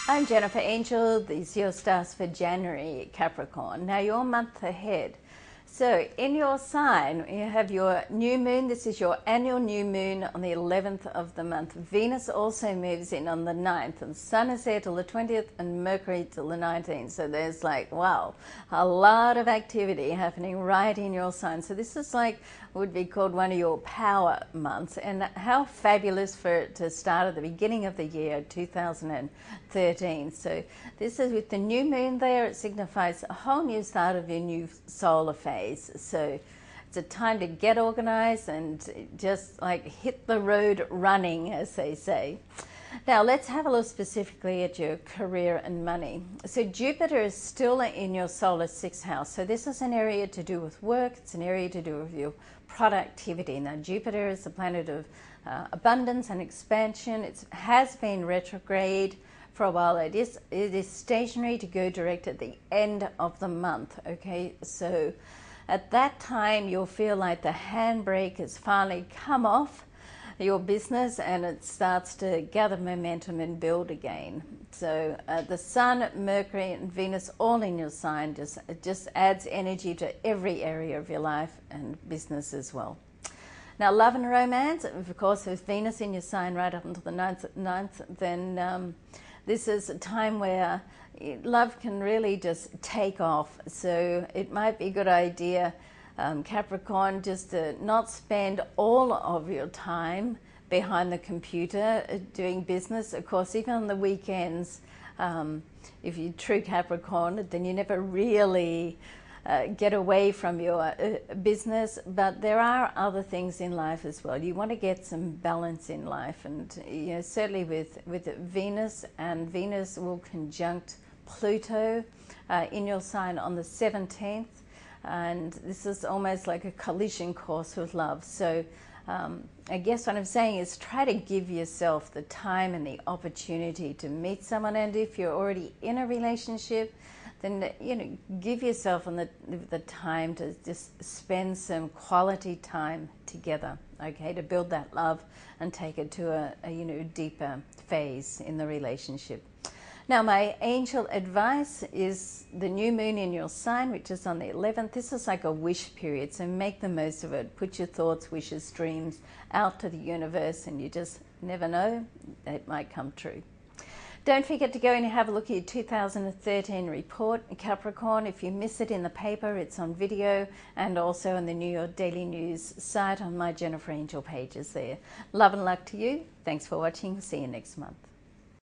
I'm Jennifer Angel. These are your stars for January, Capricorn. Now, your month ahead. So, in your sign, you have your new moon. This is your annual new moon on the 11th of the month. Venus also moves in on the 9th, and Sun is there till the 20th, and Mercury till the 19th. So, there's like, wow, a lot of activity happening right in your sign. So, this is like, would be called one of your power months. And how fabulous for it to start at the beginning of the year 2013. So, this is with the new moon there, it signifies a whole new start of your new solar phase. So it's a time to get organized and just like hit the road running, as they say. Now let's have a look specifically at your career and money. So Jupiter is still in your solar sixth house. So this is an area to do with work. It's an area to do with your productivity. Now Jupiter is the planet of abundance and expansion. It has been retrograde for a while. It is stationary to go direct at the end of the month. Okay, so at that time, you'll feel like the handbrake has finally come off your business and it starts to gather momentum and build again. So the Sun, Mercury, and Venus all in your sign just adds energy to every area of your life and business as well. Now, love and romance, of course, with Venus in your sign right up until the 9th, then this is a time where love can really just take off. So it might be a good idea, Capricorn, just to not spend all of your time behind the computer doing business. Of course, even on the weekends, if you're true Capricorn, then you never really get away from your business, but there are other things in life as well. You want to get some balance in life, and certainly with Venus, and Venus will conjunct Pluto in your sign on the 17th, and this is almost like a collision course with love. So I guess what I'm saying is try to give yourself the time and the opportunity to meet someone, and if you're already in a relationship, then give yourself the time to just spend some quality time together, okay, to build that love and take it to a deeper phase in the relationship. Now, my angel advice is the new moon in your sign, which is on the 11th. This is like a wish period, so make the most of it. Put your thoughts, wishes, dreams out to the universe, and you just never know, it might come true. Don't forget to go and have a look at your 2013 report, Capricorn. If you miss it in the paper, it's on video and also on the New York Daily News site on my Jennifer Angel pages there. Love and luck to you. Thanks for watching. See you next month.